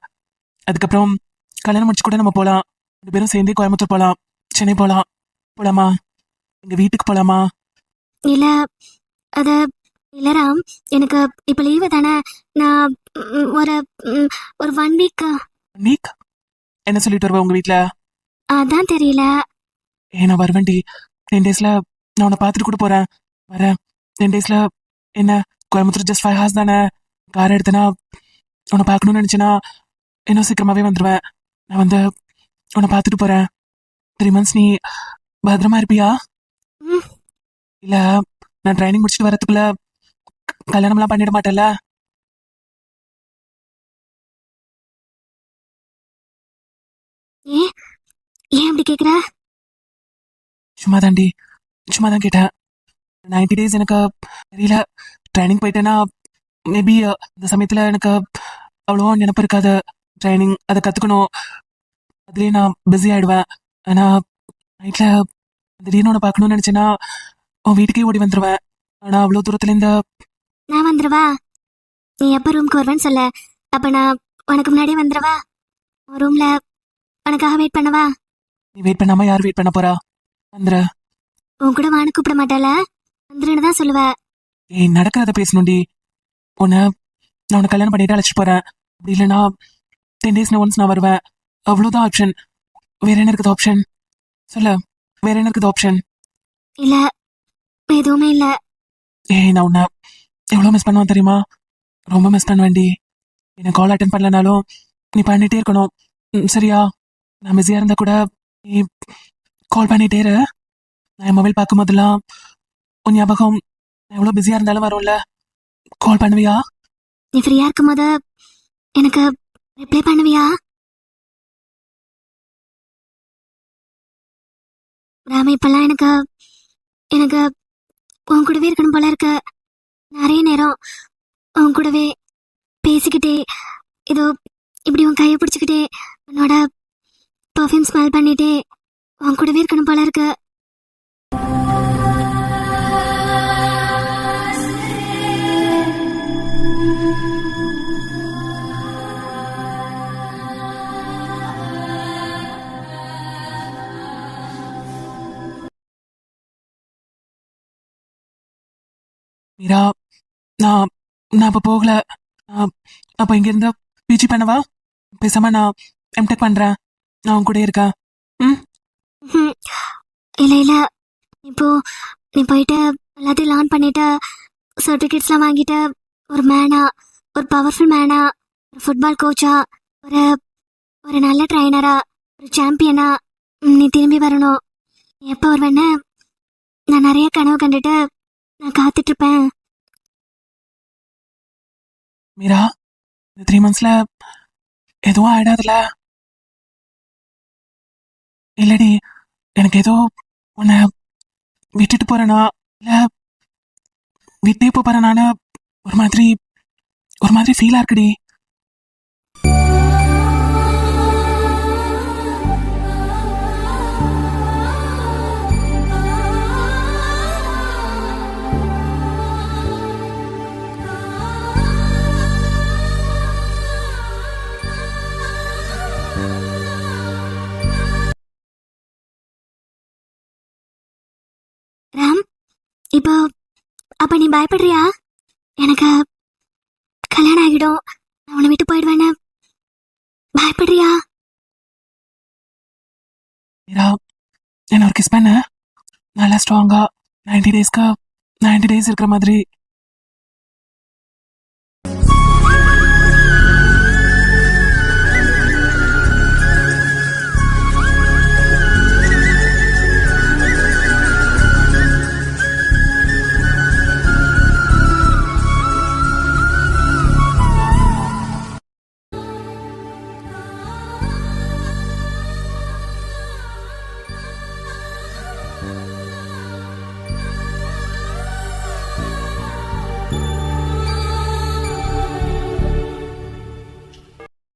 அதுக்கப்புறம் கல்யாணம் முடிச்சு கூட நம்ம போலாம். 2 பேரும் சேர்ந்தே கோயம்புத்தூர் போலாம், சென்னை போலாம். போலாமா? எங்க வீட்டுக்கு போலாமா? இல்ல அது இல்ல ராம், எனக்கு இப்ப லீவு தானே. நான் ஒரு ஒரு 1 வீக். வீக் என்ன சொல்லிட்டு வருவ உங்க வீட்ல? அதான் தெரியல. நான் வருவேன்டி. 10 டேஸ்ல நான் உன்னை பார்த்துட்டு கூட போறேன். வரேன் 10 டேஸ்ல. என்ன, கோயம்புத்தூர் ஜஸ்ட் 5 ஹவர்ஸ் தானே. கார் எடுத்தனா உன்னை பார்க்கணும்னு நினைச்சேன்னா இன்னும் சீக்கிரமாவே வந்துடுவேன். நான் வந்து உன்னை பார்த்துட்டு போறேன். 3 months நீ பத்திரமா இருப்பியா? ம் இல்ல நான் ட்ரைனிங் முடிச்சுட்டு வரதுக்குள்ள கல்யாணம்லாம் பண்ணிட மாட்டேல்ல? ஏன் ஏன் அப்படி கேக்குற? சும்மா தான் கேட்டேன். 90 டேஸ் எனக்கு தெரியல. ட்ரைனிங் போயிட்டேன்னா மேபி இந்த சமயத்துல எனக்கு அவ்வளோவா நினப்பு இருக்காது. ட்ரைனிங் அதை கத்துக்கணும், அதுலயே நான் பிஸி ஆயிடுவேன். ஆனா நைட்ல திடீர்னு உன்னை பார்க்கணும்னு நினைச்சேன்னா உன் வீட்டுக்கே ஓடி வந்துருவேன். ஆனா அவ்வளோ தூரத்துல இருந்து நான் வந்துருவா? நீ எப்ப ரூம்க்கு வருவேன்னு சொல்ல, அப்ப நான் உனக்கு முன்னாடியே வந்துருவா. உன் ரூம்ல உனக்காக வெயிட் பண்ணவா? நீ வெயிட் பண்ணாம யார் வெயிட் பண்ண போறா? வந்துரு. உன் கூட வான்னு கூப்பிட மாட்டாள, வந்துருன்னு தான் சொல்லுவ. நடக்கிறத பேசணும்டி. நான் உன்னை கல்யாணம் பண்ணிட்டு அழைச்சிட்டு போறேன். அப்படி இல்லைன்னா 10 டேஸ்ல ஒன்ஸ் நான் வருவேன். அவ்வளோதான் ஆப்ஷன். வேற என்ன இருக்குது ஆப்ஷன்? சொல்லு, வேற என்ன இருக்குது ஆப்ஷன்? இல்ல எதுவுமே இல்ல. நான் உன்னை எவ்வளோ மிஸ் பண்ணுவேன் தெரியுமா? ரொம்ப மிஸ் பண்ணுவேன்டி. எனக்கு கால் அட்டன் பண்ணலனாலும் நீ பண்ணிட்டே இருக்கணும். சரியா? நான் பிஸியா இருந்தா கூட நீ கால் பண்ணிட்டே இரு. நான் என் மொபைல் பார்க்கும் போதெல்லாம் உன் ஞாபகம் நான் எவ்வளோ பிஸியா இருந்தாலும் வரும்ல. கால் பண்ணுவியா? நீ ஃப்ரீயா இருக்கும் போது எனக்கு ரிப்ளை பண்ணுவியா? ராம, இப்பெல்லாம் எனக்கு எனக்கு உன் கூடவே இருக்கணும் போல இருக்கு. நிறைய நேரம் உன் கூடவே பேசிக்கிட்டே, ஏதோ இப்படி உன் கையை பிடிச்சிக்கிட்டே, உன்னோட பர்ஃப்யூம் ஸ்மெல் பண்ணிட்டே உன் கூடவே இருக்கணும் போல இருக்கு. மீரா, நான் நான் அப்ப போகல. அப்ப இங்க இருந்து பிஜி பண்ணவா? பேசாம நான் எம்டெக் பண்றேன். நான் உன் கூட இருக்கேன். ம் ம்ஹும். இல்ல இல்ல, இப்போ நீ போயிட்டு எல்லாத்தையும் லேர்ன் பண்ணிட்டு சர்டிஃபிகேட்ஸ்லாம் வாங்கிட்டு ஒரு மேனா, ஒரு பவர்ஃபுல் மேனா, ஒரு ஃபுட்பால் கோச்சா, ஒரு ஒரு நல்ல ட்ரைனரா, ஒரு சாம்பியனா நீ திரும்பி வரணும். நீ எப்போ வருவேன்னு நான் நிறைய கனவு கண்டுட்டு நான் காத்துட்டு இருப்பேன். மீரா, இந்த 3 monthsல எதுவும் ஆயிடாதுல? இல்லடி, எனக்கு ஏதோ உன்னை விட்டுட்டு போறேனா இல்ல விட்டே போறேனான்னு ஒரு மாதிரி ஃபீலா இருக்குடி. ராம், இப்போ அப்ப நீ பயப்படுறியா? எனக்கு கல்யாணம் ஆகிடும், நான் உன்னை விட்டு போயிடுவேன்னு பயப்படுறியா? மீரா, என்ன ஒரு கிஸ் பண்ண. நல்லா ஸ்ட்ராங்கா 90 டேஸ் இருக்கிற மாதிரி.